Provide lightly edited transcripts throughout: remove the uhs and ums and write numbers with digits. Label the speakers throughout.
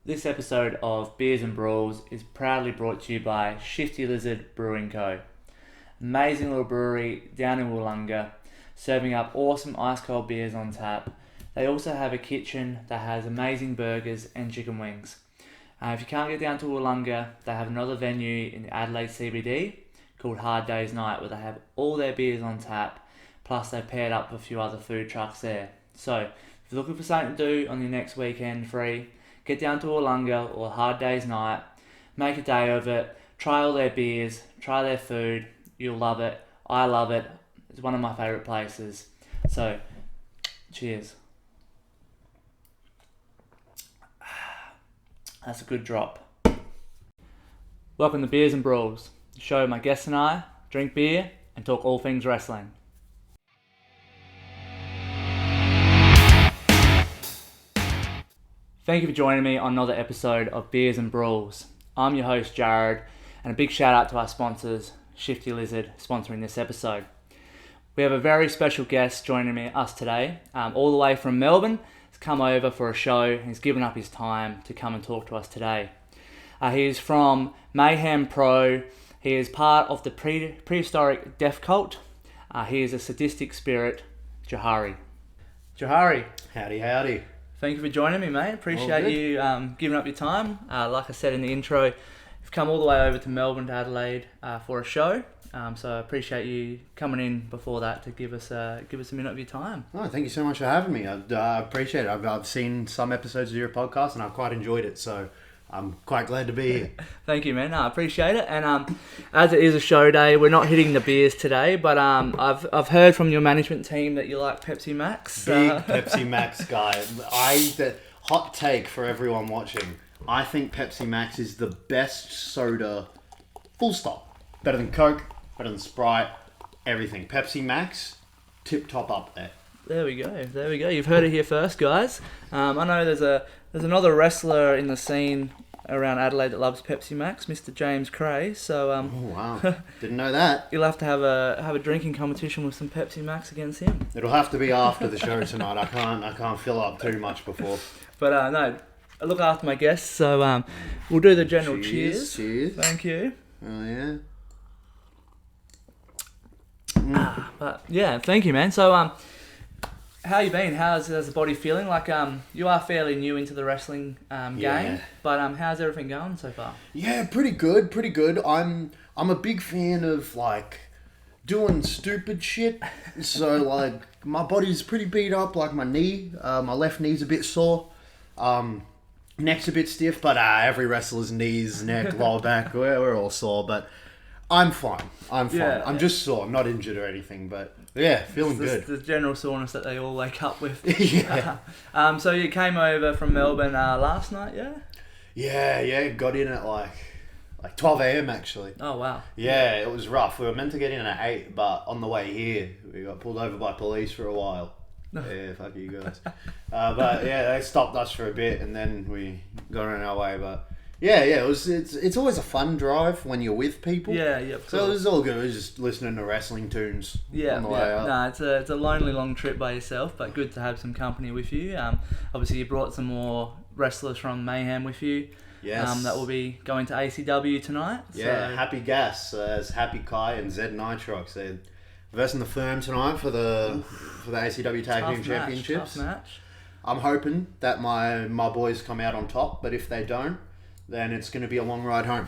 Speaker 1: This episode of Beers and Brawls is proudly brought to you by Shifty Lizard Brewing Co. Amazing little brewery down in Wollonga, serving up awesome ice cold beers on tap. They also have a kitchen that has amazing burgers and chicken wings. If you can't get down to Wollonga, they have another venue in Adelaide CBD called Harddaysnigh, where they have all their beers on tap, plus they've paired up with a few other food trucks there. So, if you're looking for something to do on your next weekend free, get down to Wollonga or harddaysnigh, make a day of it, try all their beers, try their food, you'll love it, I love it, it's one of my favourite places. So, cheers. That's a good drop. Welcome to Beers and Brawls, the show where my guests and I drink beer and talk all things wrestling. Thank you for joining me on another episode of Beers and Brawls. I'm your host Jared, and a big shout out to our sponsors, Shifty Lizard, sponsoring this episode. We have a very special guest joining us today, all the way from Melbourne. He's come over for a show and he's given up his time to come and talk to us today. He is from Mayhem Pro. He is part of the Prehistoric Death Cult. He is a Sadistic Spirit, Johari. Johari.
Speaker 2: Howdy.
Speaker 1: Thank you for joining me, mate. Appreciate you giving up your time. Like I said in the intro, you've come all the way over to Melbourne to Adelaide for a show. So I appreciate you coming in before that to give us a minute of your time.
Speaker 2: Oh, thank you so much for having me. I appreciate it. I've seen some episodes of your podcast and I've quite enjoyed it. So I'm quite glad to be here.
Speaker 1: Thank you, man. I appreciate it. And as it is a show day, we're not hitting the beers today, but I've heard from your management team that you like Pepsi Max.
Speaker 2: Big Pepsi Max guy. The hot take for everyone watching. I think Pepsi Max is the best soda, full stop. Better than Coke, better than Sprite, everything. Pepsi Max, tip top up there.
Speaker 1: There we go. You've heard it here first, guys. I know there's another wrestler in the scene around Adelaide that loves Pepsi Max, Mr. James Cray. So
Speaker 2: oh wow, didn't know that.
Speaker 1: You'll have to have a drinking competition with some Pepsi Max against him.
Speaker 2: It'll have to be after the show tonight. I can't fill up too much before.
Speaker 1: But no, I look after my guests. So we'll do the general cheers.
Speaker 2: Cheers.
Speaker 1: Thank you.
Speaker 2: Oh yeah.
Speaker 1: But yeah, thank you, man. So how you been? How's the body feeling? Like you are fairly new into the wrestling game, but how's everything going so far?
Speaker 2: Yeah, pretty good. I'm a big fan of like doing stupid shit. So like my body's pretty beat up. Like my knee, my left knee's a bit sore. Neck's a bit stiff, but every wrestler's knees, neck, lower back, we're all sore. But I'm fine.
Speaker 1: Yeah,
Speaker 2: I'm just sore. I'm not injured or anything, but yeah, feeling good.
Speaker 1: The general soreness that they all wake up with.
Speaker 2: Yeah.
Speaker 1: So you came over from Melbourne last night, yeah?
Speaker 2: Yeah. Got in at like 12 a.m. actually.
Speaker 1: Oh wow.
Speaker 2: Yeah, it was rough. We were meant to get in at 8, but on the way here, we got pulled over by police for a while. Yeah, fuck you guys. But yeah, they stopped us for a bit and then we got on our way. But yeah, it's always a fun drive when you're with people.
Speaker 1: Yeah.
Speaker 2: So it was all good. It was just listening to wrestling tunes on the way up.
Speaker 1: No, it's a lonely long trip by yourself, but good to have some company with you. Obviously you brought some more wrestlers from Mayhem with you.
Speaker 2: Yes.
Speaker 1: That will be going to ACW tonight.
Speaker 2: Yeah,
Speaker 1: so.
Speaker 2: Happy Gas as Happy Kai and Zed Nitrox. They're versing the firm tonight for the ACW Tag Team Championships.
Speaker 1: Tough match.
Speaker 2: I'm hoping that my boys come out on top, but if they don't, then it's going to be a long ride home.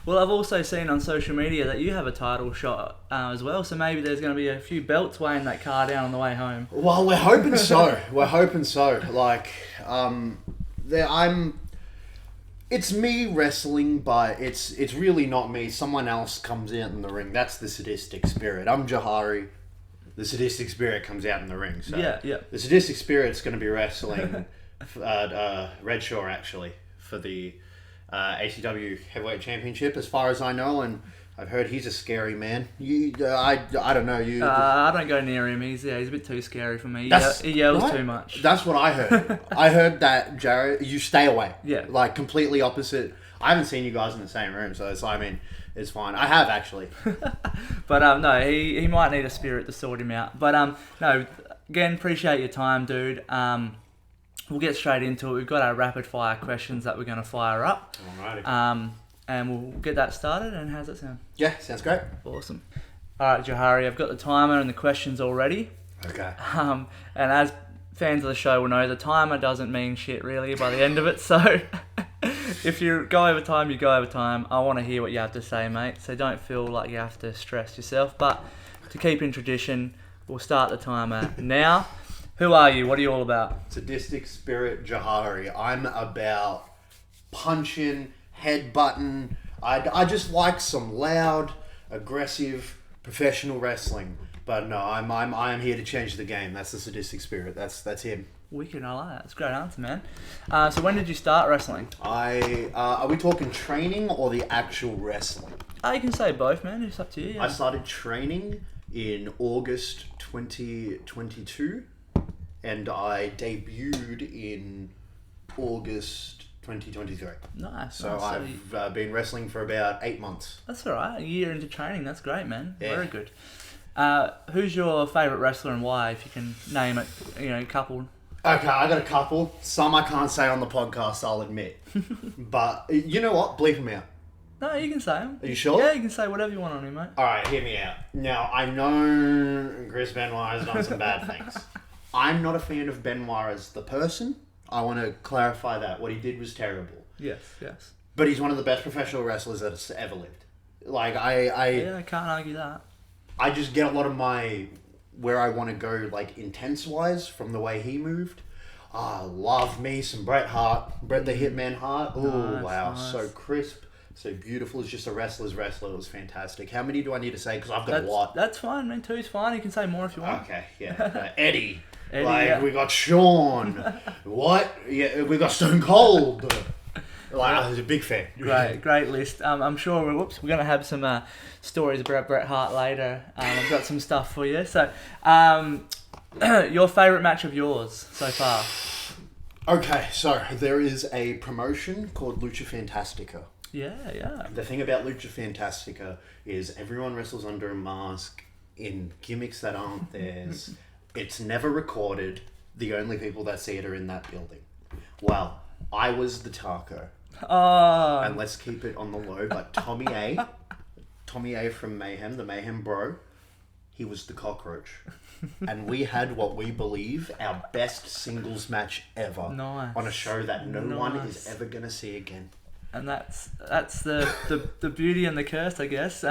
Speaker 1: Well, I've also seen on social media that you have a title shot as well, so maybe there's going to be a few belts weighing that car down on the way home.
Speaker 2: Well, we're hoping so. Like, it's me wrestling, but it's really not me. Someone else comes out in the ring. That's the Sadistic Spirit. I'm Johari. The Sadistic Spirit comes out in the ring. So
Speaker 1: yeah.
Speaker 2: The Sadistic Spirit's going to be wrestling Redshaw actually for the ACW Heavyweight Championship, as far as I know, and I've heard he's a scary man. I don't know.
Speaker 1: I don't go near him. He's a bit too scary for me. He yells
Speaker 2: right?
Speaker 1: too much.
Speaker 2: That's what I heard. I heard that, Jared, you stay away.
Speaker 1: Yeah.
Speaker 2: Like, completely opposite. I haven't seen you guys in the same room, so it's fine. I have, actually.
Speaker 1: But no, he might need a spirit to sort him out. But no, again, appreciate your time, dude. we'll get straight into it. We've got our rapid fire questions that we're going to fire up.
Speaker 2: Alrighty.
Speaker 1: And we'll get that started. And how's that sound?
Speaker 2: Yeah, sounds great.
Speaker 1: Awesome. All right, Johari, I've got the timer and the questions already.
Speaker 2: Okay.
Speaker 1: And as fans of the show will know, the timer doesn't mean shit really by the end of it. So if you go over time, you go over time. I want to hear what you have to say, mate. So don't feel like you have to stress yourself. But to keep in tradition, we'll start the timer now. Who are you? What are you all about?
Speaker 2: Sadistic Spirit Johari. I'm about punching, headbutting. I just like some loud, aggressive, professional wrestling. But no, I am here to change the game. That's the Sadistic Spirit. That's him.
Speaker 1: Wicked, I like that. That's a great answer, man. So when did you start wrestling?
Speaker 2: Are we talking training or the actual wrestling?
Speaker 1: You can say both, man. It's up to you. Yeah.
Speaker 2: I started training in August 2022. And I debuted in August 2023.
Speaker 1: Nice.
Speaker 2: So I've been wrestling for about 8 months.
Speaker 1: That's all right. A year into training. That's great, man.
Speaker 2: Yeah.
Speaker 1: Very good. Who's your favourite wrestler and why? If you can name it, a couple.
Speaker 2: Okay, I got a couple. Some I can't say on the podcast, I'll admit. But you know what? Bleep them out.
Speaker 1: No, you can say them.
Speaker 2: Are you sure?
Speaker 1: Yeah, you can say whatever you want on him, mate.
Speaker 2: Alright, hear me out. Now, I know Chris Benoit has done some bad things. I'm not a fan of Benoit as the person. I want to clarify that. What he did was terrible.
Speaker 1: Yes.
Speaker 2: But he's one of the best professional wrestlers that has ever lived. Like,
Speaker 1: I can't argue that.
Speaker 2: I just get a lot of where I want to go, like, intense-wise from the way he moved. Love me some Bret the Hitman Hart. Oh, wow.
Speaker 1: Nice.
Speaker 2: So crisp, so beautiful. It's just a wrestler's wrestler. It was fantastic. How many do I need to say? Because I've got a lot.
Speaker 1: That's fine, man. Two's fine. You can say more if you want.
Speaker 2: Okay, yeah. Eddie.
Speaker 1: Yeah.
Speaker 2: We got Sean. What? Yeah, we got Stone Cold. I was a big fan.
Speaker 1: Great list. I'm sure we're going to have some stories about Bret Hart later. I've got some stuff for you. So, your favourite match of yours so far?
Speaker 2: Okay, so there is a promotion called Lucha Fantastica.
Speaker 1: Yeah.
Speaker 2: The thing about Lucha Fantastica is everyone wrestles under a mask in gimmicks that aren't theirs. It's never recorded. The only people that see it are in that building. Well, I was the taco.
Speaker 1: Oh.
Speaker 2: And let's keep it on the low, but Tommy A from Mayhem, the Mayhem Bro, he was the cockroach. And we had what we believe our best singles match ever.
Speaker 1: Nice.
Speaker 2: On a show that no one is ever going to see again.
Speaker 1: And that's the beauty and the curse, I guess.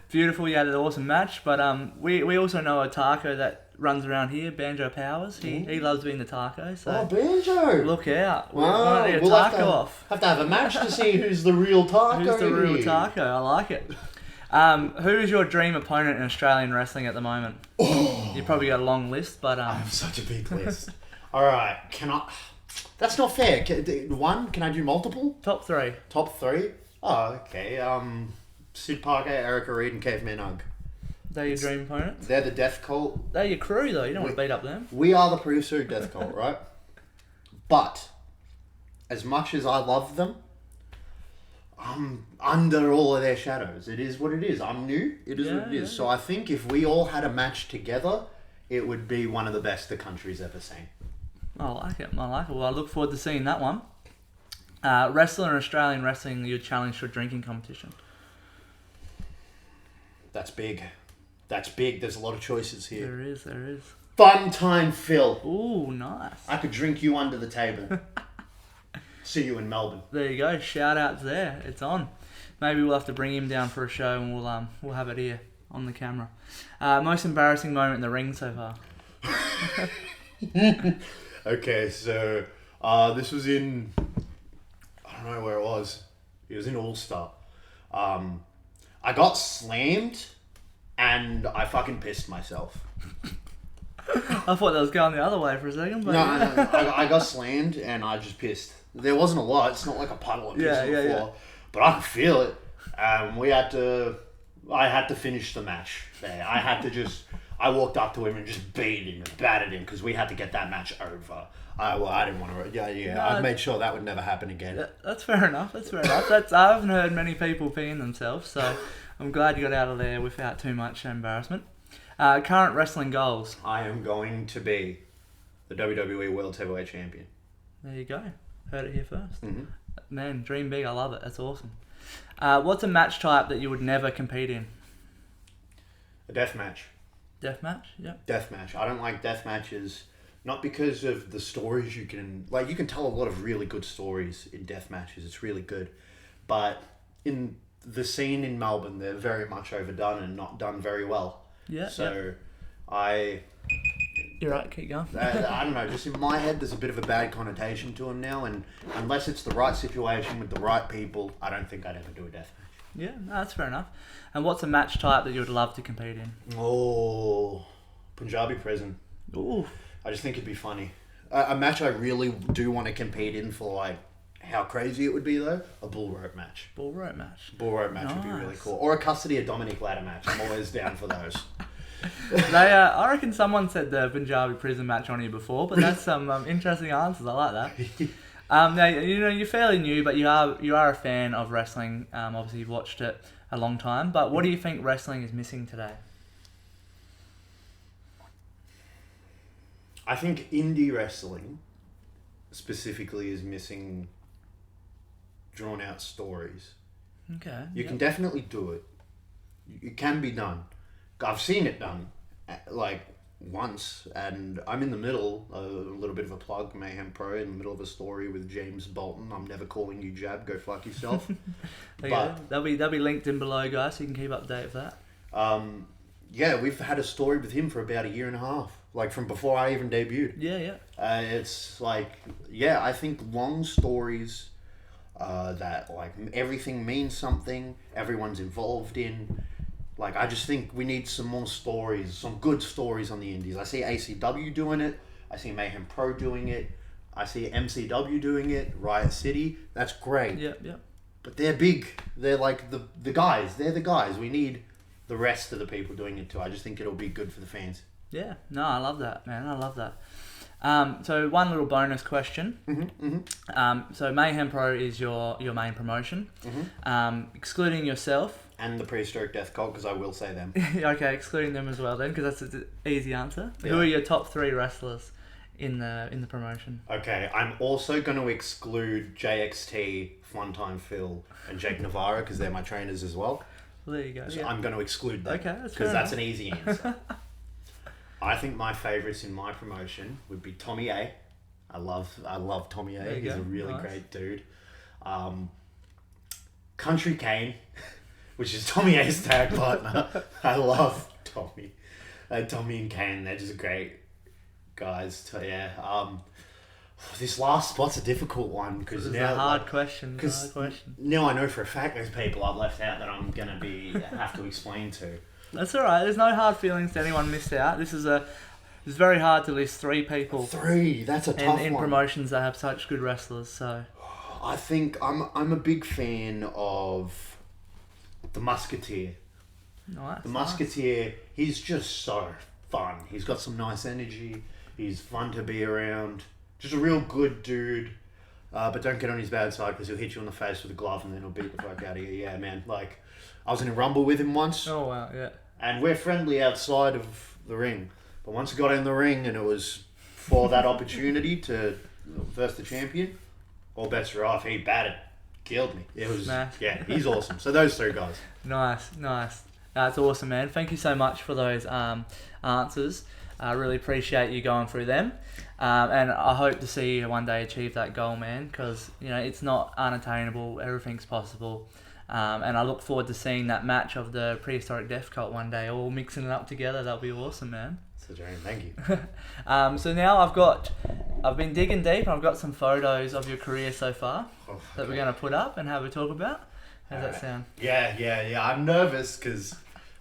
Speaker 1: Beautiful, you had an awesome match, but we also know a taco that runs around here, Banjo Powers. He loves being the taco. So
Speaker 2: oh, Banjo!
Speaker 1: Look out!
Speaker 2: Wow.
Speaker 1: We'll
Speaker 2: have to have a match to see who's the real taco.
Speaker 1: Who's the real taco? I like it. Who is your dream opponent in Australian wrestling at the moment?
Speaker 2: Oh.
Speaker 1: You probably got a long list, but
Speaker 2: I have such a big list. All right, that's not fair. Can I do multiple?
Speaker 1: Top three.
Speaker 2: Top three? Oh, okay. Sid Parker, Erica Reed, and Caveman Hug.
Speaker 1: They're your dream opponents?
Speaker 2: They're the Death Cult.
Speaker 1: They're your crew, though. You don't want to beat up them.
Speaker 2: We are the Prehistoric Death Cult, right? But, as much as I love them, I'm under all of their shadows. It is what it is. I'm new. It is what it is. So I think if we all had a match together, it would be one of the best the country's ever seen.
Speaker 1: I like it. Well, I look forward to seeing that one. Wrestler in Australian wrestling, you're challenged for a drinking competition.
Speaker 2: That's big. There's a lot of choices here.
Speaker 1: There is.
Speaker 2: Fun Time Phil.
Speaker 1: Ooh, nice.
Speaker 2: I could drink you under the table. See you in Melbourne.
Speaker 1: There you go. Shout outs there. It's on. Maybe we'll have to bring him down for a show and we'll have it here on the camera. Most embarrassing moment in the ring so far.
Speaker 2: Okay, so this was in, I don't know where it was. It was in All Star. I got slammed and I fucking pissed myself.
Speaker 1: I thought that was going the other way for a second. But
Speaker 2: No, I got slammed and I just pissed. There wasn't a lot. It's not like a puddle of piss on the floor. But I could feel it. I had to finish the match there. I walked up to him and just beat him and battered him because we had to get that match over. I didn't want to. Yeah. I made sure that would never happen again.
Speaker 1: That's fair enough. I haven't heard many people peeing themselves, so I'm glad you got out of there without too much embarrassment. Current wrestling goals.
Speaker 2: I am going to be the WWE World Heavyweight Champion.
Speaker 1: There you go. Heard it here first.
Speaker 2: Mm-hmm.
Speaker 1: Man, dream big. I love it. That's awesome. What's a match type that you would never compete in?
Speaker 2: A death match.
Speaker 1: Death match? Yep.
Speaker 2: Death match. I don't like death matches, not because of the stories you can... Like, you can tell a lot of really good stories in death matches. It's really good. But in the scene in Melbourne, they're very much overdone and not done very well.
Speaker 1: Yeah.
Speaker 2: So,
Speaker 1: You're right, keep going.
Speaker 2: I don't know, just in my head, there's a bit of a bad connotation to them now, and unless it's the right situation with the right people, I don't think I'd ever do a death match.
Speaker 1: Yeah, no, that's fair enough. And what's a match type that you would love to compete in?
Speaker 2: Oh, Punjabi prison.
Speaker 1: Ooh.
Speaker 2: I just think it'd be funny. A match I really do want to compete in for, like, how crazy it would be, though, a bull rope match.
Speaker 1: Bull rope match.
Speaker 2: Bull rope match would be really cool. Or a custody of Dominic ladder match. I'm always down for those.
Speaker 1: I reckon someone said the Punjabi prison match on here before, but that's some interesting answers. I like that. Now, you're fairly new, but you are a fan of wrestling. Obviously, you've watched it a long time. But what do you think wrestling is missing today?
Speaker 2: I think indie wrestling specifically is missing drawn out stories.
Speaker 1: Okay.
Speaker 2: You can definitely do it. It can be done. I've seen it done, like, once, and I'm in the middle, a little bit of a plug, Mayhem Pro, in the middle of a story with James Bolton. I'm never calling you Jab, go fuck yourself.
Speaker 1: But they'll be linked in below, guys, so you can keep up to date with that.
Speaker 2: Yeah, we've had a story with him for about 1.5 years, like from before I even debuted.
Speaker 1: Yeah.
Speaker 2: It's like, yeah, I think long stories that, like, everything means something, everyone's involved in. Like, I just think we need some more stories, some good stories on the indies. I see ACW doing it. I see Mayhem Pro doing it. I see MCW doing it. Riot City. That's great.
Speaker 1: Yeah.
Speaker 2: But they're big. They're like the guys. They're the guys. We need the rest of the people doing it too. I just think it'll be good for the fans.
Speaker 1: Yeah. No, I love that, man. I love that. So one little bonus question. So Mayhem Pro is your main promotion. Excluding yourself.
Speaker 2: And the Prehistoric Death Cult, because I will say them.
Speaker 1: Okay, excluding them as well then, because that's an easy answer. Yeah. Who are your top 3 wrestlers in the promotion?
Speaker 2: Okay, I'm also going to exclude JXT, Funtime Phil, and Jake Navarro, because they're my trainers as well.
Speaker 1: Well, there you go.
Speaker 2: So
Speaker 1: yeah.
Speaker 2: I'm going to exclude them.
Speaker 1: Okay,
Speaker 2: because that's an easy answer. I think my favourites in my promotion would be Tommy A. I love Tommy A. He's a really great dude. Country Kane, which is Tommy A's tag partner. I love Tommy. Tommy and Kane, they're just great guys. This last spot's a difficult one because
Speaker 1: it's
Speaker 2: now
Speaker 1: a hard question.
Speaker 2: Now I know for a fact there's people I've left out that I'm gonna have to explain to.
Speaker 1: That's all right. There's no hard feelings to anyone missed out. It's very hard to list 3 people.
Speaker 2: 3. That's a tough one.
Speaker 1: In promotions that have such good wrestlers. So
Speaker 2: I think I'm a big fan of the Musketeer.
Speaker 1: Nice.
Speaker 2: The Musketeer, he's just so fun. He's got some nice energy. He's fun to be around. Just a real good dude. But don't get on his bad side because he'll hit you in the face with a glove and then he'll beat the fuck out of you. Yeah, man. Like, I was in a rumble with him once.
Speaker 1: Oh, wow, yeah.
Speaker 2: And we're friendly outside of the ring. But once I got in the ring and it was for that opportunity to versus the champion, all bets are off. He batted. Killed me. It was, yeah, he's awesome. So those 3 guys.
Speaker 1: Nice. That's awesome, man. Thank you so much for those answers. I really appreciate you going through them. And I hope to see you one day achieve that goal, man, because, it's not unattainable. Everything's possible. And I look forward to seeing that match of the Prehistoric Death Cult one day, all mixing it up together. That'll be awesome, man.
Speaker 2: It's a dream. Thank you.
Speaker 1: So now I've been digging deep and I've got some photos of your career so far that we're going to put up and have a talk about. How's that sound?
Speaker 2: Yeah. I'm nervous because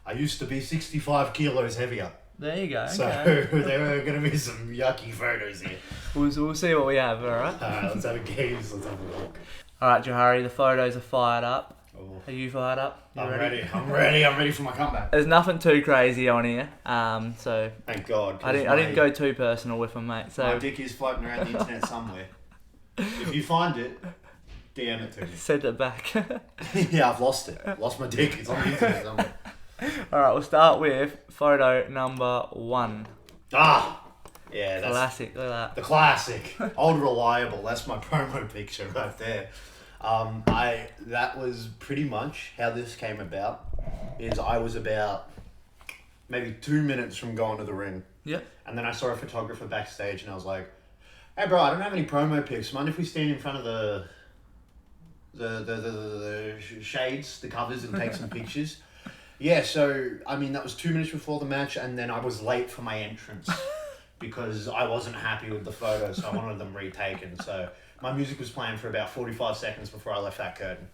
Speaker 2: I used to be 65 kilos heavier.
Speaker 1: There you go.
Speaker 2: So
Speaker 1: okay.
Speaker 2: there are going to be some yucky photos here.
Speaker 1: We'll see what we have, alright?
Speaker 2: Let's have a gaze. Let's have a look.
Speaker 1: Alright, Johari, the photos are fired up.
Speaker 2: Oh.
Speaker 1: Are you fired up?
Speaker 2: I'm ready. I'm ready for my comeback.
Speaker 1: There's nothing too crazy on here, so
Speaker 2: thank God.
Speaker 1: I didn't go too personal with them, mate. So
Speaker 2: my dick is floating around the internet somewhere. If you find it, DM it to me.
Speaker 1: Send it back.
Speaker 2: Yeah, I've lost it. Lost my dick. It's on the internet somewhere.
Speaker 1: Alright, we'll start with photo number 1.
Speaker 2: Yeah, that's
Speaker 1: Classic, look at
Speaker 2: the classic. Old Reliable. That's my promo picture right there. That was pretty much how this came about. Is I was about maybe 2 minutes from going to the ring.
Speaker 1: Yep.
Speaker 2: And then I saw a photographer backstage and I was like, hey bro, I don't have any promo pics. Mind if we stand in front of the shades, the covers, and take some pictures? Yeah, so, I mean, that was 2 minutes before the match, and then I was late for my entrance because I wasn't happy with the photos, so I wanted them retaken. So my music was playing for about 45 seconds before I left that curtain.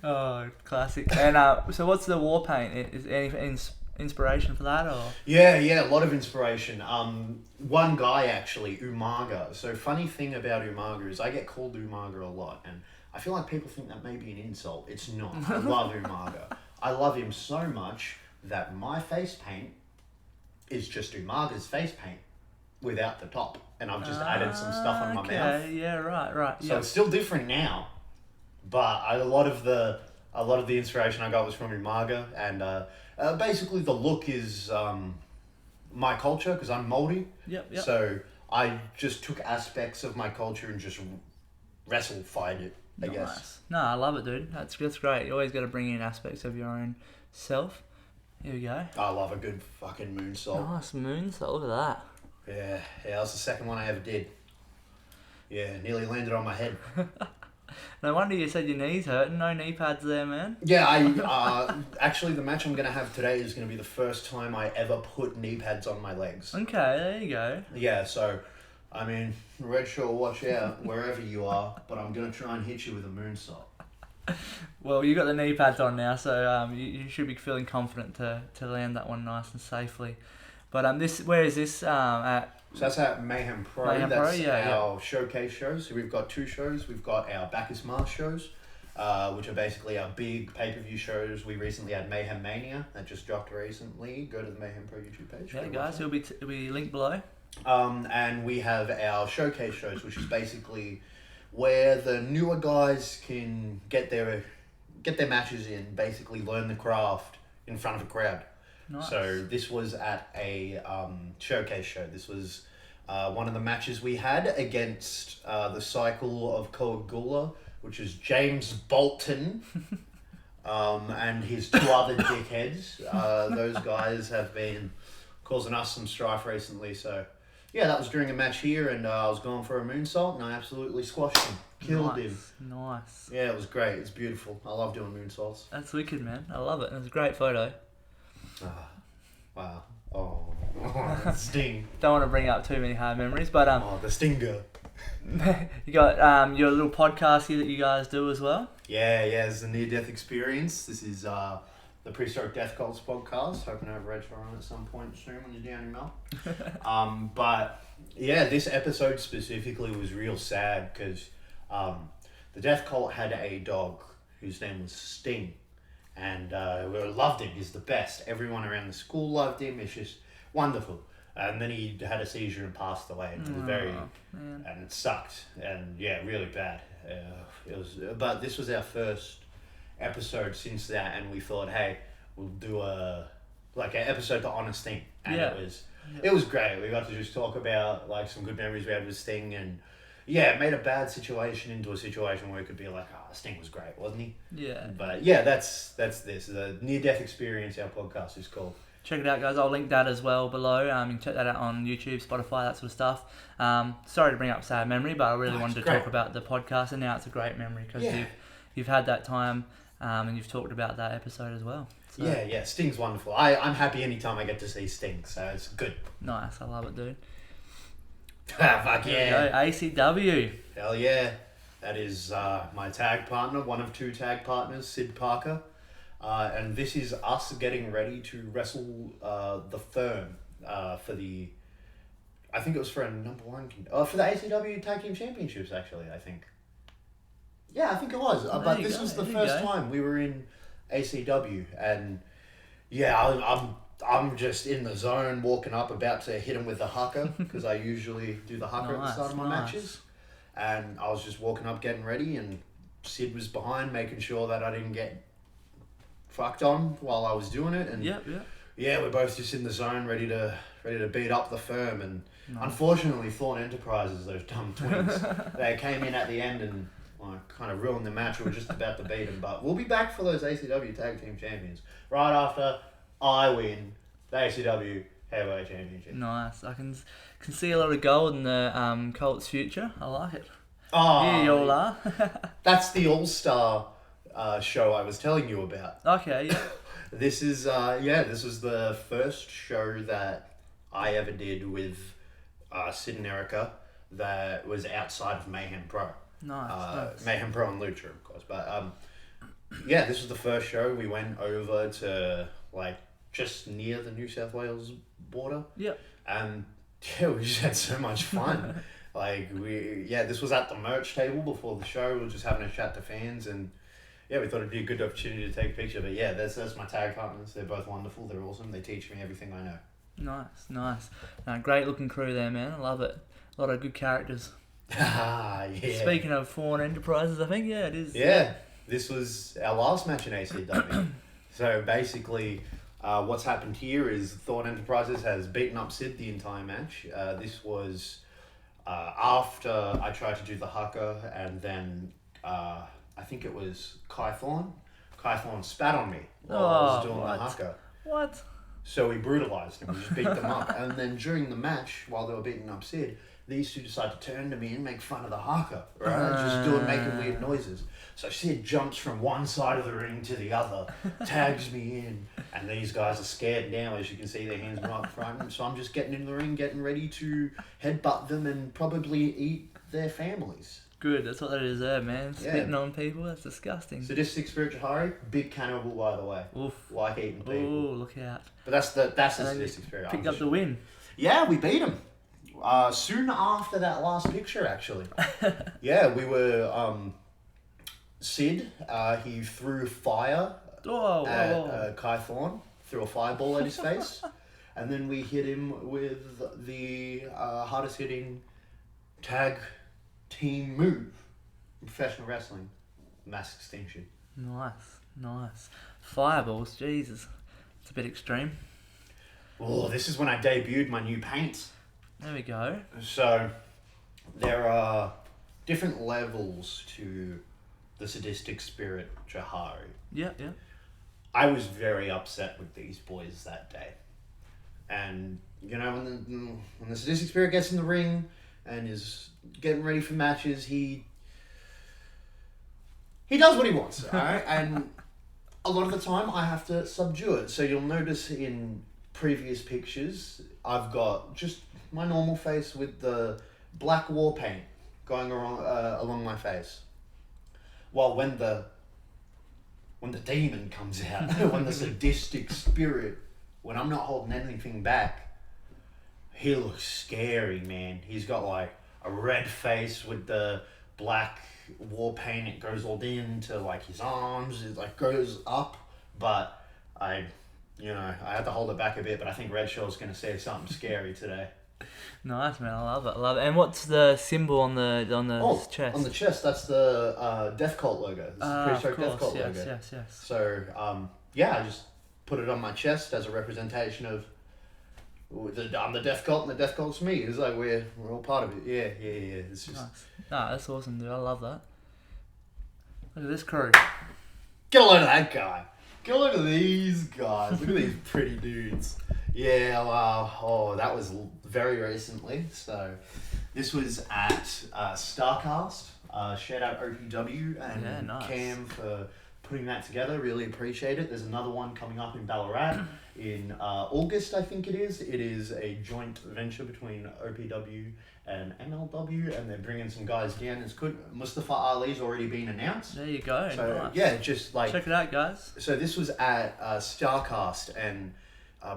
Speaker 1: Oh, classic. And so what's the war paint? Is there any inspiration for that, or?
Speaker 2: Yeah, a lot of inspiration. One guy, actually, Umaga. So funny thing about Umaga is I get called Umaga a lot, and I feel like people think that may be an insult. It's not. I love Umaga. I love him so much that my face paint is just Umaga's face paint without the top. And I've just added some stuff on my mouth.
Speaker 1: Yeah, right.
Speaker 2: So it's still different now. But a lot of the inspiration I got was from Umaga. And basically the look is my culture because I'm Māori.
Speaker 1: Yep.
Speaker 2: So I just took aspects of my culture and just wrestle-fied it. I guess.
Speaker 1: No, I love it, dude. That's great. You always got to bring in aspects of your own self. Here we go.
Speaker 2: I love a good fucking moonsault.
Speaker 1: Nice moonsault. Look at that.
Speaker 2: Yeah, that was the second one I ever did. Yeah, nearly landed on my head.
Speaker 1: No wonder you said your knees hurting. No knee pads there, man.
Speaker 2: Yeah, I actually the match I'm gonna have today is gonna be the first time I ever put knee pads on my legs.
Speaker 1: Okay, there you go.
Speaker 2: Yeah, so. I mean, Red Shaw, watch out wherever you are, but I'm going to try and hit you with a moonsault.
Speaker 1: Well, you got the knee pads on now, so you should be feeling confident to land that one nice and safely. But where is this at?
Speaker 2: So that's at Mayhem Pro.
Speaker 1: Mayhem Pro,
Speaker 2: that's
Speaker 1: yeah,
Speaker 2: our showcase shows. So we've got 2 shows. We've got our Bacchus Mars shows, which are basically our big pay-per-view shows. We recently had Mayhem Mania that just dropped recently. Go to the Mayhem Pro YouTube page.
Speaker 1: Yeah, guys, it'll be linked below.
Speaker 2: And we have our showcase shows, which is basically where the newer guys can get their matches in, basically learn the craft in front of a crowd.
Speaker 1: Nice.
Speaker 2: So this was at a showcase show. This was one of the matches we had against the Cycle of Coagula, which is James Bolton and his 2 other dickheads. Those guys have been causing us some strife recently, so... Yeah, that was during a match here, and I was going for a moonsault, and I absolutely squashed him. Killed him.
Speaker 1: Nice.
Speaker 2: Yeah, it was great. It's beautiful. I love doing moonsaults.
Speaker 1: That's wicked, man. I love it. It's a great photo.
Speaker 2: Wow. Oh, the sting.
Speaker 1: Don't want to bring up too many hard memories, but
Speaker 2: the stinger.
Speaker 1: you got your little podcast here that you guys do as well.
Speaker 2: Yeah, it's the near-death experience. This is the Prehistoric Death Cult's podcast. Hoping to have Reg on at some point soon when you're down in Mel. But yeah, this episode specifically was real sad because the Death Cult had a dog whose name was Sting, and we loved him. He's the best. Everyone around the school loved him. It's just wonderful. And then he had a seizure and passed away, and it was and it sucked, and yeah, really bad. But this was our first episode since that, and we thought, hey, we'll do an episode to honor Sting, and it was great. We got to just talk about like some good memories we had with Sting, and yeah, it made a bad situation into a situation where it could be like, Sting was great, wasn't he? Yeah. But yeah, that's this. The Near Death Experience, our podcast is called.
Speaker 1: Check it out, guys. I'll link that as well below. You can check that out on YouTube, Spotify, that sort of stuff. Sorry to bring up sad memory, but I really wanted to talk about the podcast, and now it's a great memory because you've had that time. And you've talked about that episode as well. So.
Speaker 2: Yeah, Sting's wonderful. I'm happy anytime I get to see Sting, so it's good.
Speaker 1: Nice, I love it, dude.
Speaker 2: Fuck yeah.
Speaker 1: ACW.
Speaker 2: Hell yeah. That is my tag partner, one of 2 tag partners, Sid Parker. And this is us getting ready to wrestle the Firm for the... I think it was for a number 1... for the ACW Tag Team Championships, actually, I think. Yeah, I think it was. But this was the first time we were in ACW, and yeah, I'm just in the zone, walking up, about to hit him with the haka, because I usually do the haka at the start of my matches, and I was just walking up, getting ready, and Sid was behind, making sure that I didn't get fucked on while I was doing it, and yeah, we're both just in the zone, ready to beat up the Firm, and
Speaker 1: No.
Speaker 2: Unfortunately, Thorn Enterprises, those dumb twins, they came in at the end and kind of ruined the match. We were just about to beat them, but we'll be back for those ACW Tag Team Champions right after I win the ACW Heavyweight Championship.
Speaker 1: Nice. I can see a lot of gold in the Colt's future. I like it.
Speaker 2: Oh,
Speaker 1: Yeah, you all are.
Speaker 2: That's the All-Star show I was telling you about.
Speaker 1: Okay, yeah.
Speaker 2: This is this was the first show that I ever did with Sid and Erica that was outside of Mayhem Pro.
Speaker 1: Nice.
Speaker 2: Mayhem Pro and Lucha, of course. But this was the first show. We went over to just near the New South Wales border.
Speaker 1: Yep.
Speaker 2: And we just had so much fun. This was at the merch table before the show. We were just having a chat to fans, and we thought it'd be a good opportunity to take a picture. But that's my tag partners. They're both wonderful. They're awesome. They teach me everything I know.
Speaker 1: Nice. Great looking crew there, man. I love it. A lot of good characters.
Speaker 2: Yeah.
Speaker 1: Speaking of Thorn Enterprises, I think, it is.
Speaker 2: Yeah. This was our last match in ACW. So basically, what's happened here is Thorn Enterprises has beaten up Sid the entire match. This was after I tried to do the haka, and then I think it was Kai Thorn. Kai Thorn spat on me while I was doing the haka.
Speaker 1: What?
Speaker 2: So we brutalised him. We just beat them up. And then during the match, while they were beating up Sid, these two decided to turn to me and make fun of the haka, right? Just making weird noises. So Sid jumps from one side of the ring to the other, tags me in, and these guys are scared now, as you can see, their hands are up front. So I'm just getting in the ring, getting ready to headbutt them and probably eat their families.
Speaker 1: Good, that's what they deserve, man. Spitting on people, that's disgusting.
Speaker 2: Sadistic Spirit Johari, big cannibal, by the way.
Speaker 1: Oof.
Speaker 2: Like eating people.
Speaker 1: Ooh, look out.
Speaker 2: But that's the Sadistic Spirit.
Speaker 1: Picked up the win.
Speaker 2: Yeah, we beat him. Soon after that last picture, actually. We were... Sid, he threw fire at Kai Thorn, threw a fireball at his face, and then we hit him with the hardest hitting tag team move in professional wrestling, mass extinction.
Speaker 1: Nice. Fireballs, Jesus. It's a bit extreme.
Speaker 2: Oh, this is when I debuted my new paints.
Speaker 1: There we go.
Speaker 2: So, there are different levels to the Sadistic Spirit Johari.
Speaker 1: Yeah.
Speaker 2: I was very upset with these boys that day. And, when the Sadistic Spirit gets in the ring and is getting ready for matches, he does what he wants, alright? And a lot of the time I have to subdue it. So you'll notice in previous pictures, I've got just my normal face with the black war paint going along my face. Well, when the demon comes out, when the Sadistic Spirit, when I'm not holding anything back, he looks scary, man. He's got a red face with the black war paint. It goes all into his arms. It goes up, but I had to hold it back a bit. But I think Red Shaw's going to say something scary today.
Speaker 1: Nice, man. I love it. And what's the symbol on the chest?
Speaker 2: On the chest, that's the Death Cult logo. It's the Prehistoric Death Cult logo.
Speaker 1: Yes.
Speaker 2: So, I just put it on my chest as a representation of I'm the Death Cult and the Death Cult's me. It's we're all part of it. Yeah. It's just...
Speaker 1: Nice. That's awesome, dude. I love that. Look at this crew.
Speaker 2: Get a load of that guy. Get a load of these guys. Look at these pretty dudes. Yeah, that was very recently. So, this was at Starcast. Shout out OPW and Cam for putting that together. Really appreciate it. There's another one coming up in Ballarat in August, I think it is. It is a joint venture between OPW and MLW, and they're bringing some guys down. It's good. Mustafa Ali's already been announced.
Speaker 1: There you go.
Speaker 2: So,
Speaker 1: nice.
Speaker 2: just
Speaker 1: check it out, guys.
Speaker 2: So this was at Starcast, and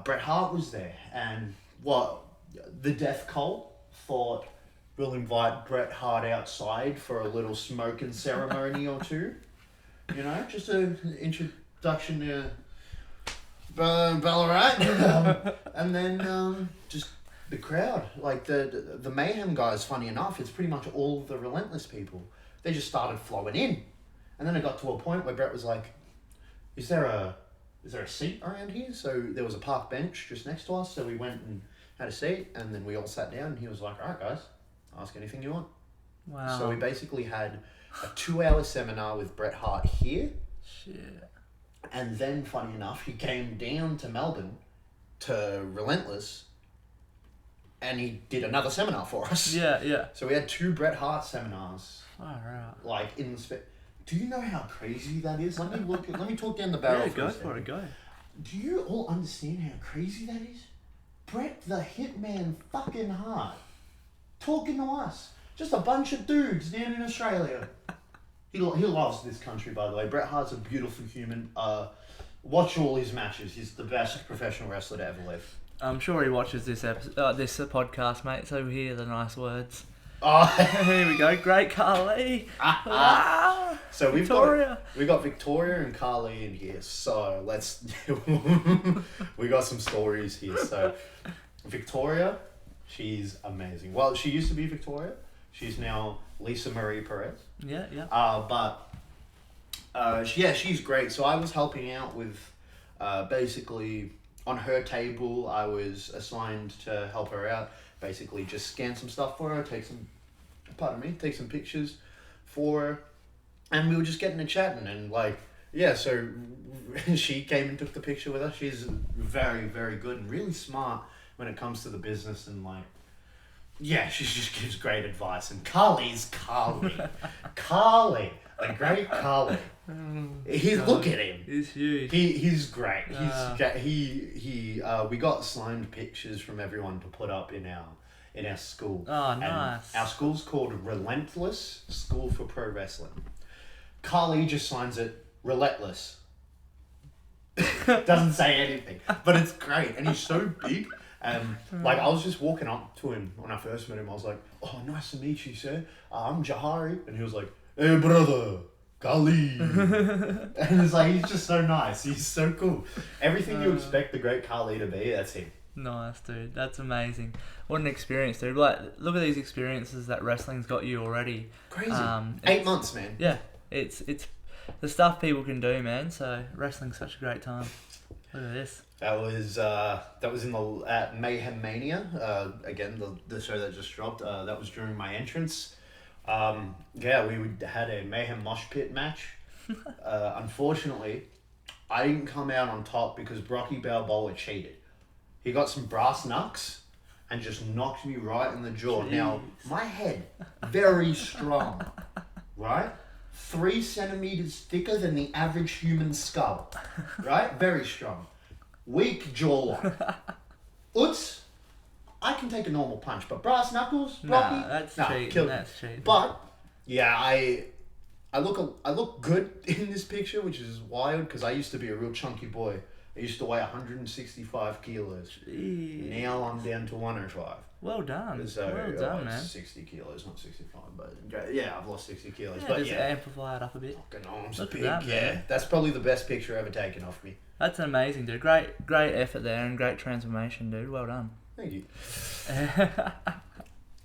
Speaker 2: Bret Hart was there, and the Death Cult thought we'll invite Bret Hart outside for a little smoking ceremony or two. Just an introduction to Ballarat, and then just the crowd, the Mayhem guys. Funny enough, it's pretty much all the Relentless people. They just started flowing in, and then it got to a point where Bret was like, "Is there a seat around here?" So there was a park bench just next to us, so we went and had a seat, and then we all sat down, and he was like, all right, guys, ask anything you want.
Speaker 1: Wow.
Speaker 2: So we basically had a 2-hour seminar with Bret Hart here.
Speaker 1: Shit.
Speaker 2: And then, funny enough, he came down to Melbourne to Relentless, and he did another seminar for us.
Speaker 1: Yeah.
Speaker 2: So we had 2 Bret Hart seminars.
Speaker 1: Alright.
Speaker 2: Like, in the... Do you know how crazy that is? Let me talk down the barrel
Speaker 1: Yeah, go for it, go.
Speaker 2: Do you all understand how crazy that is? Bret the Hitman fucking Hart talking to us. Just a bunch of dudes down in Australia. He loves this country, by the way. Bret Hart's a beautiful human. Watch all his matches. He's the best professional wrestler to ever live.
Speaker 1: I'm sure he watches this podcast, mate, so we hear the nice words.
Speaker 2: Oh,
Speaker 1: Here we go. Great Carly.
Speaker 2: So we've
Speaker 1: Victoria.
Speaker 2: got Victoria and Carly in here. So let's we got some stories here. So Victoria, she's amazing. Well, she used to be Victoria. She's now Lisa Marie Perez.
Speaker 1: Yeah.
Speaker 2: She's great. So I was helping out with basically on her table. I was assigned to help her out. Basically, just scan some stuff for her, take some pictures for her, and we were just getting to chatting, and so she came and took the picture with us. She's very, very good and really smart when it comes to the business, and she just gives great advice. And Carly's Carly, the great Carly. Look at him.
Speaker 1: He's huge.
Speaker 2: He's great. We got signed pictures from everyone to put up in our school.
Speaker 1: Oh, nice.
Speaker 2: And our school's called Relentless School for Pro Wrestling. Carly just signs it Relentless. Doesn't say anything, but it's great, and he's so big. I was just walking up to him when I first met him. I was like, "Oh, nice to meet you, sir. I'm Johari," and he was like, "Hey, brother. Kali." And it's he's just so nice. He's so cool. Everything you expect the great Kali to be, that's him.
Speaker 1: Nice, dude. That's amazing. What an experience, dude. Look at these experiences that wrestling's got you already.
Speaker 2: Crazy. 8 months, man.
Speaker 1: Yeah. It's the stuff people can do, man. So wrestling's such a great time. Look at this.
Speaker 2: That was in the Mayhem Mania. Again, the show that just dropped. That was during my entrance. We had a Mayhem mosh pit match. Unfortunately, I didn't come out on top because Brocky Balboa cheated. He got some brass knucks and just knocked me right in the jaw.
Speaker 1: Jeez.
Speaker 2: Now, my head, very strong, right? 3 centimeters thicker than the average human skull, right? Very strong. Weak jawline. Uts, I can take a normal punch, but brass knuckles, Brocky,
Speaker 1: that's cheating. That's cheating.
Speaker 2: But yeah, I look good in this picture, which is wild because I used to be a real chunky boy. I used to weigh 165 kilos.
Speaker 1: Jeez.
Speaker 2: Now I'm down to 105.
Speaker 1: Well done.
Speaker 2: So,
Speaker 1: well done, man.
Speaker 2: 60 kilos, not 65, but yeah, I've lost 60 kilos.
Speaker 1: Yeah,
Speaker 2: but
Speaker 1: just amplify it up a bit.
Speaker 2: fucking arms
Speaker 1: Look at
Speaker 2: big.
Speaker 1: that,
Speaker 2: Yeah,
Speaker 1: man.
Speaker 2: that's probably the best picture ever taken of me.
Speaker 1: That's amazing, dude. Great effort there and great transformation, dude. Well done.
Speaker 2: Thank you.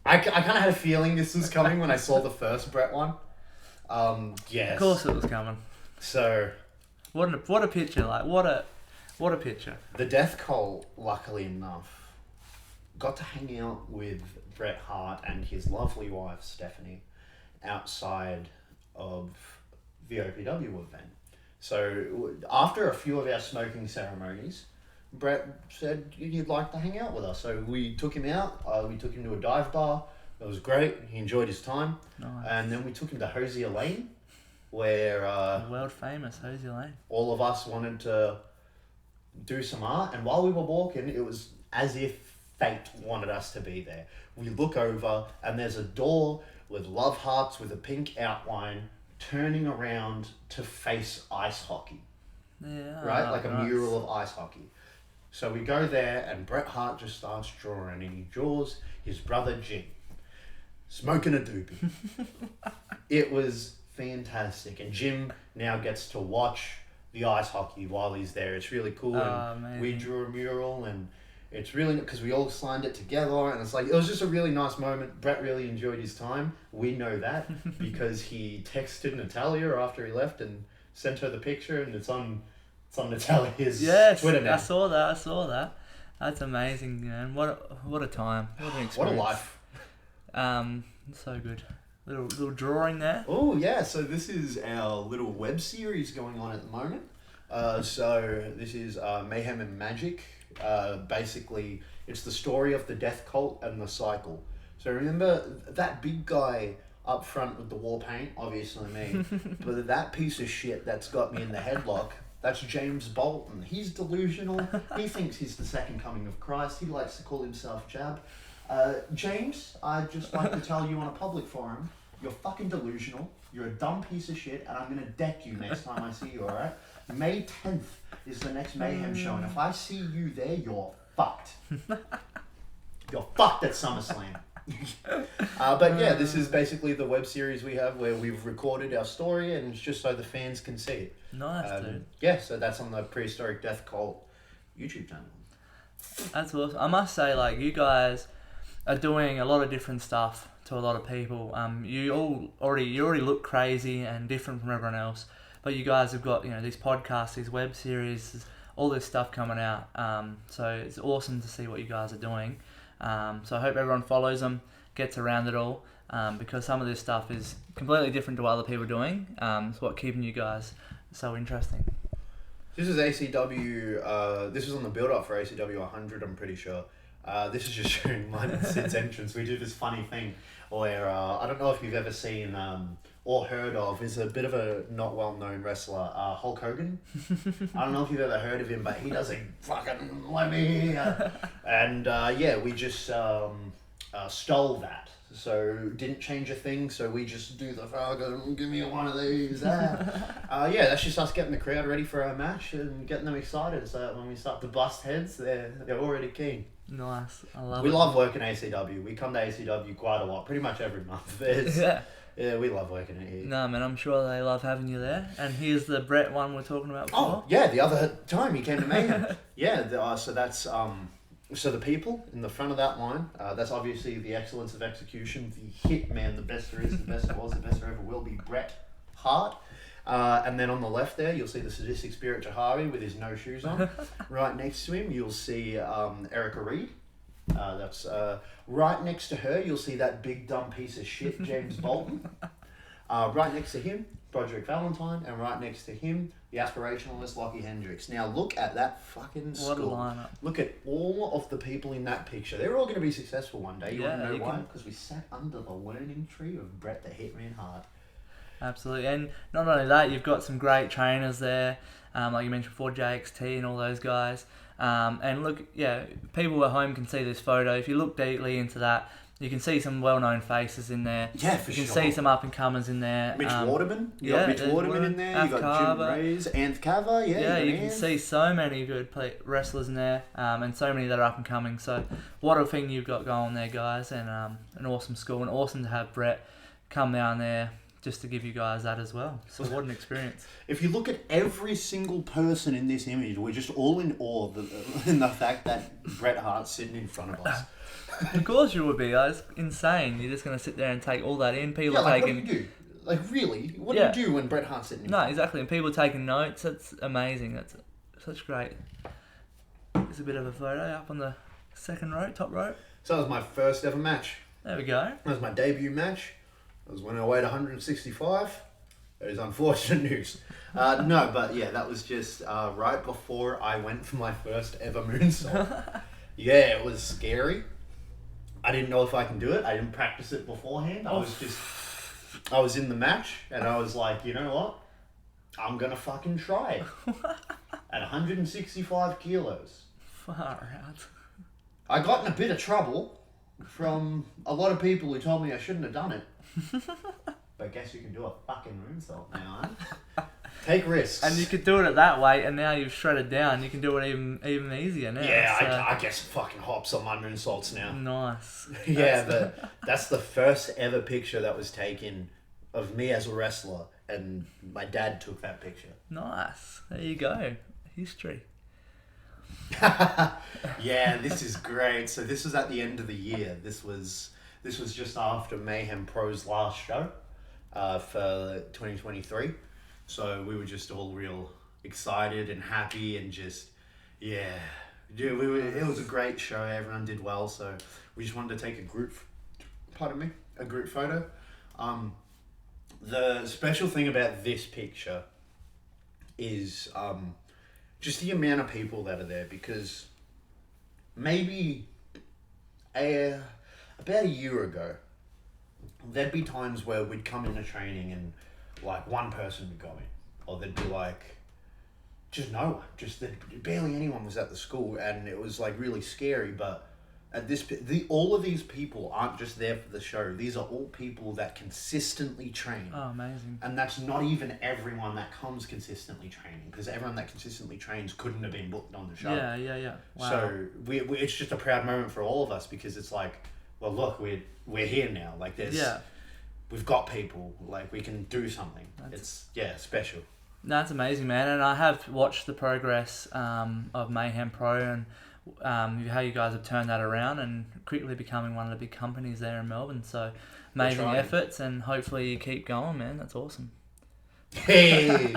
Speaker 2: I kind of had a feeling this was coming when I saw the first Bret one. Yes.
Speaker 1: Of course it was coming.
Speaker 2: So,
Speaker 1: What a picture! What a picture.
Speaker 2: the Death Cult, luckily enough, got to hang out with Bret Hart and his lovely wife Stephanie outside of the OPW event. So after a few of our smoking ceremonies, Bret said he'd like to hang out with us. So we took him out. We took him to a dive bar. It was great. He enjoyed his time.
Speaker 1: Nice.
Speaker 2: And then we took him to Hosier Lane, where
Speaker 1: World famous Hosier Lane.
Speaker 2: all of us wanted to do some art. And while we were walking, it was as if fate wanted us to be there. We look over and there's a door with love hearts with a pink outline turning around to face ice hockey.
Speaker 1: Yeah.
Speaker 2: Right? Like a
Speaker 1: nice.
Speaker 2: mural of ice hockey. So we go there and Bret Hart just starts drawing and he draws his brother Jim smoking a doobie. It was fantastic. And Jim now gets to watch the ice hockey while he's there. It's really cool. And we drew a mural and it's really, because we all signed it together and it was just a really nice moment. Bret really enjoyed his time. We know that because he texted Natalia after he left and sent her the picture and it's on Natalia's Twitter now.
Speaker 1: I saw that. That's amazing, man. What a time. What an experience.
Speaker 2: What a life.
Speaker 1: So good. Little drawing there.
Speaker 2: Oh, yeah. So this is our little web series going on at the moment. So this is Mayhem and Magic. Basically, it's the story of the Death Cult and the cycle. So remember that big guy up front with the war paint? Obviously me. But that piece of shit that's got me in the headlock, that's James Bolton. He's delusional. He thinks he's the second coming of Christ. He likes to call himself Jab. James, I'd just like to tell you on a public forum, you're fucking delusional. You're a dumb piece of shit, and I'm going to deck you next time I see you, alright? May 10th is the next Mayhem show, and if I see you there, you're fucked. You're fucked at SummerSlam. But yeah, this is basically the web series we have where we've recorded our story, and it's just so the fans can see it.
Speaker 1: Nice, dude.
Speaker 2: Yeah, so that's on the Prehistoric Death Cult YouTube channel.
Speaker 1: That's awesome. I must say, like, you guys are doing a lot of different stuff to a lot of people. You already look crazy and different from everyone else, but you guys have got, these podcasts, these web series, all this stuff coming out. So it's awesome to see what you guys are doing. So I hope everyone follows them, gets around it all, because some of this stuff is completely different to what other people are doing. It's what keeping you guys so interesting.
Speaker 2: This is ACW, this is on the build-up for ACW 100, I'm pretty sure. This is just showing mine and Sid's entrance. We do this funny thing where, I don't know if you've ever seen or heard of, is a bit of a not well-known wrestler, Hulk Hogan. I don't know if you've ever heard of him, but he doesn't fucking let me. And yeah, we just stole that. So didn't change a thing, so we just do the fucking give me one of these. Yeah, that's just us getting the crowd ready for our match and getting them excited, so that when we start to bust heads, they're already keen.
Speaker 1: Nice, I love it.
Speaker 2: We love working ACW. We come to ACW quite a lot, pretty much every month. Yeah, we love working it here.
Speaker 1: No, man, I'm sure they love having you there. And here's the Brett one we're talking about before.
Speaker 2: Oh, yeah, the other time he came to Mayhem. Yeah, so that's so the people in the front of that line, that's obviously the excellence of execution, the hit man, the best there is, the best there was, the best there ever will be, Bret Hart. And then on the left there, you'll see the Sadistic Spirit Johari with his no shoes on. Right next to him, you'll see Erica Reed. That's right next to her, you'll see that big dumb piece of shit, James Bolton. Right next to him, Broderick Valentine, and right next to him, the aspirationalist Lockie Hendricks. Now look at that fucking school.
Speaker 1: What a lineup.
Speaker 2: Look at all of the people in that picture. They're all going to be successful one day. You want to know why? Because we sat under the learning tree of Bret the Hitman Hart.
Speaker 1: Absolutely, and not only that, you've got some great trainers there, like you mentioned before, JXT and all those guys. And look, yeah, people at home can see this photo. If you look deeply into that, you can see some well-known faces in there.
Speaker 2: Yeah, for sure.
Speaker 1: You can see some up-and-comers in there.
Speaker 2: Mitch Waterman. You got Mitch Waterman in there. You got Jim Reyes, Anth Carver. Yeah,
Speaker 1: you can see so many good wrestlers in there, and so many that are up-and-coming. So what a thing you've got going there, guys, and an awesome school, and awesome to have Bret come down there just to give you guys that as well. So what an experience.
Speaker 2: If you look at every single person in this image, we're just all in awe in the fact that Bret Hart's sitting in front of us.
Speaker 1: Of course you would be. That's insane. You're just going to sit there and take all that in. People are taking...
Speaker 2: what do you do? Like, really? What do you do when Bret Hart's sitting in front?
Speaker 1: No, exactly. And people taking notes. That's amazing. That's such great. There's a bit of a photo up on the second row, top row.
Speaker 2: So that was my first ever match.
Speaker 1: There we go.
Speaker 2: That was my debut match. That was when I weighed 165. That is unfortunate news. No, but yeah, that was just right before I went for my first ever moonsault. Yeah, it was scary. I didn't know if I can do it. I didn't practice it beforehand. I was in the match and I was like, you know what? I'm going to fucking try it. At 165 kilos.
Speaker 1: Far out.
Speaker 2: I got in a bit of trouble from a lot of people who told me I shouldn't have done it. But guess you can do a fucking moonsault now, huh? Take risks.
Speaker 1: And you could do it at that weight, and now you've shredded down. You can do it even easier now.
Speaker 2: Yeah, so. I guess fucking hops on my moonsaults now.
Speaker 1: Nice.
Speaker 2: Yeah, but that's the first ever picture that was taken of me as a wrestler, and my dad took that picture.
Speaker 1: Nice. There you go. History.
Speaker 2: Yeah, this is great. So this was at the end of the year. This was just after Mayhem Pro's last show for 2023. So we were just all real excited and happy and just, yeah, Yeah, it was a great show. Everyone did well, so we just wanted to take a group photo. The special thing about this picture is just the amount of people that are there, because maybe about a year ago, there'd be times where we'd come into training and like one person would go in, or there'd be like just no one, barely anyone was at the school, and it was like really scary. But at all of these people aren't just there for the show. These are all people that consistently train.
Speaker 1: Oh, amazing.
Speaker 2: And that's not even everyone that comes consistently training, because everyone that consistently trains couldn't have been booked on the show.
Speaker 1: Yeah. Wow.
Speaker 2: So it's just a proud moment for all of us, because it's like, well, look, we're here now. Like we've got people, like we can do something. It's special.
Speaker 1: That's amazing, man. And I have watched the progress of Mayhem Pro and how you guys have turned that around and quickly becoming one of the big companies there in Melbourne. So amazing efforts, and hopefully you keep going, man. That's awesome.
Speaker 2: Hey,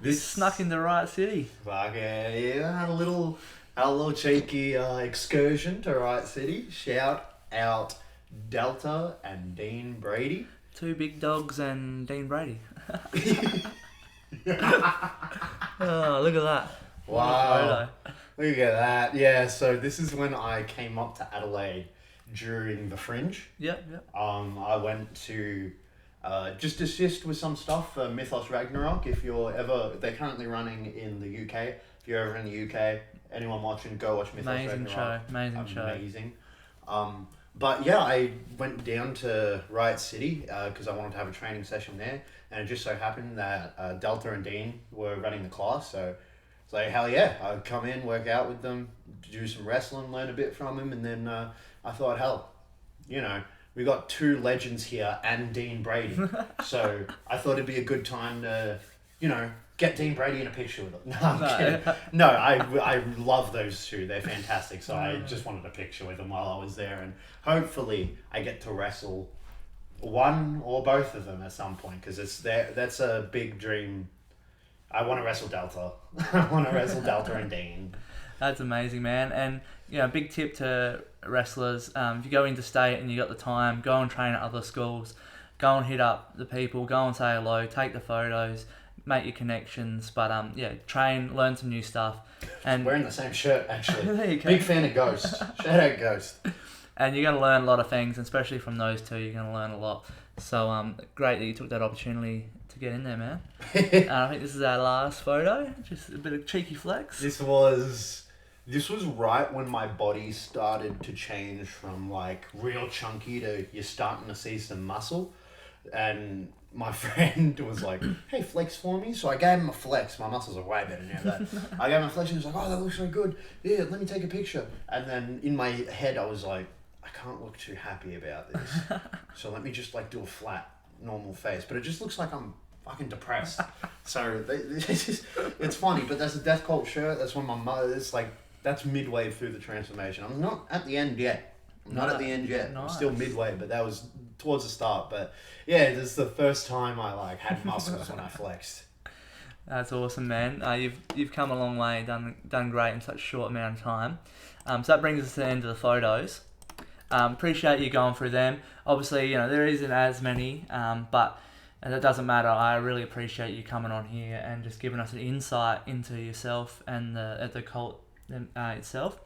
Speaker 1: this snuck in the right city.
Speaker 2: Fuck yeah! Had a little cheeky excursion to Right City. Shout out Delta and Dean Brady.
Speaker 1: 2 big dogs and Dean Brady. Oh, look at that.
Speaker 2: Wow. Look at that. Yeah, so this is when I came up to Adelaide during the Fringe.
Speaker 1: Yep.
Speaker 2: I went to just assist with some stuff for Mythos Ragnarok. They're currently running in the UK. If you're ever in the UK, anyone watching, go watch Mythos Ragnarok.
Speaker 1: Amazing show.
Speaker 2: Amazing. But yeah, I went down to Riot City because I wanted to have a training session there, and it just so happened that Delta and Dean were running the class, so it's like, hell yeah, I'd come in, work out with them, do some wrestling, learn a bit from them, and then I thought, hell, we got 2 legends here and Dean Brady, so I thought it'd be a good time to, get Dean Brady in a picture with them. No, I'm kidding. No, I love those 2. They're fantastic. So I just wanted a picture with them while I was there, and hopefully I get to wrestle one or both of them at some point, because that's a big dream. I want to wrestle Delta. I want to wrestle Delta and Dean.
Speaker 1: That's amazing, man. And big tip to wrestlers: if you go interstate and you got the time, go and train at other schools. Go and hit up the people. Go and say hello. Take the photos. Make your connections, but train, learn some new stuff. And
Speaker 2: wearing the same shirt, actually.
Speaker 1: There you go.
Speaker 2: Big fan of Ghost. Shout out Ghost.
Speaker 1: And you're going to learn a lot of things, and especially from those 2, you're going to learn a lot. So great that you took that opportunity to get in there, man. And I think this is our last photo. Just a bit of cheeky flex.
Speaker 2: This was right when my body started to change from like real chunky to you're starting to see some muscle, and my friend was like, hey, flex for me. So I gave him a flex. My muscles are way better now. I gave him a flex, and he was like, oh, that looks so good. Yeah, let me take a picture. And then in my head, I was like, I can't look too happy about this. So let me just like do a flat, normal face. But it just looks like I'm fucking depressed. So it's funny, but that's a Death Cult shirt. That's when my mother, it's like, that's midway through the transformation. I'm not at the end yet. Not at the end yet. Nice. I'm still midway, but that was towards the start. But yeah, this is the first time I had muscles when I flexed.
Speaker 1: That's awesome, man. You've come a long way, done great in such a short amount of time. So that brings us to the end of the photos. Appreciate you going through them. Obviously, there isn't as many, but that doesn't matter. I really appreciate you coming on here and just giving us an insight into yourself and the cult itself.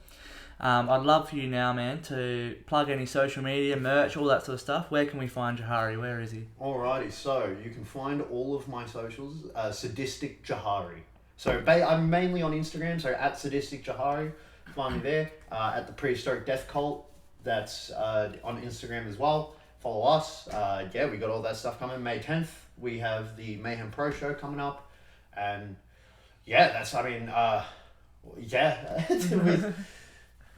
Speaker 1: I'd love for you now, man, to plug any social media, merch, all that sort of stuff. Where can we find Johari? Where is he?
Speaker 2: Alrighty, so you can find all of my socials, Sadistic Johari. So I'm mainly on Instagram, so at Sadistic Johari, find me there. At the Prehistoric Death Cult, that's on Instagram as well. Follow us. We got all that stuff coming. May 10th, we have the Mayhem Pro show coming up. And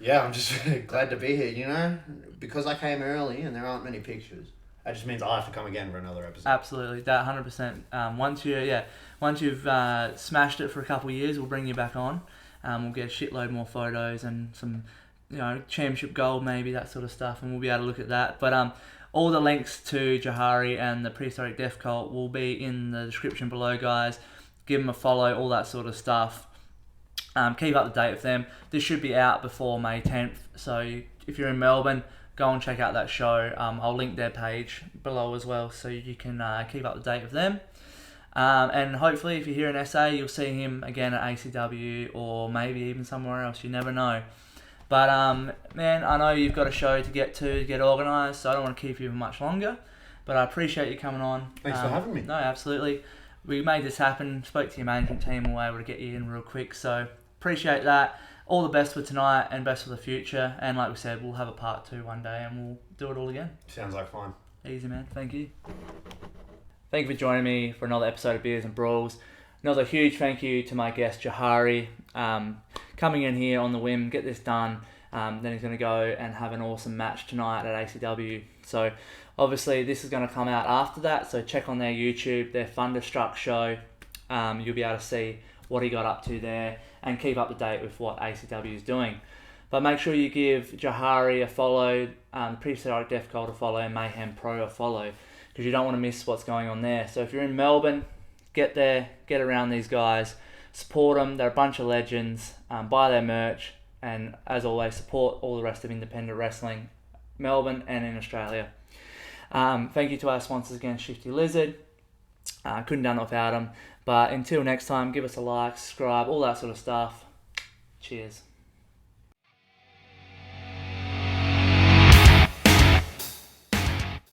Speaker 2: I'm just glad to be here, because I came early and there aren't many pictures. That just means I'll have to come again for another episode.
Speaker 1: Absolutely, that 100%. Once you've smashed it for a couple of years, we'll bring you back on. We'll get a shitload more photos and some, championship gold maybe, that sort of stuff, and we'll be able to look at that. But all the links to Johari and the Prehistoric Death Cult will be in the description below, guys. Give them a follow, all that sort of stuff. Keep up to date with them. This should be out before May 10th. So if you're in Melbourne, go and check out that show. I'll link their page below as well, so you can keep up to date with them. And hopefully, if you're here in SA, you'll see him again at ACW or maybe even somewhere else. You never know. But man, I know you've got a show to get organised, so I don't want to keep you much longer. But I appreciate you coming on.
Speaker 2: Thanks for having me.
Speaker 1: No, absolutely. We made this happen. Spoke to your management team and were able to get you in real quick. So appreciate that. All the best for tonight and best for the future. And like we said, we'll have a part 2 one day and we'll do it all again.
Speaker 2: Sounds like fun.
Speaker 1: Easy, man. Thank you. Thank you for joining me for another episode of Beers and Brawls. Another huge thank you to my guest, Johari, coming in here on the whim, get this done. Then he's going to go and have an awesome match tonight at ACW. So obviously this is going to come out after that. So check on their YouTube, their Thunderstruck show. You'll be able to see what he got up to there and keep up to date with what ACW is doing. But make sure you give Johari a follow, Prehistoric Death Cult a follow, Mayhem Pro a follow, because you don't want to miss what's going on there. So if you're in Melbourne, get there, get around these guys, support them. They're a bunch of legends. Buy their merch, and as always, support all the rest of independent wrestling, Melbourne and in Australia. Thank you to our sponsors again, Shifty Lizard. Couldn't done it without them. But until next time, give us a like, subscribe, all that sort of stuff. Cheers.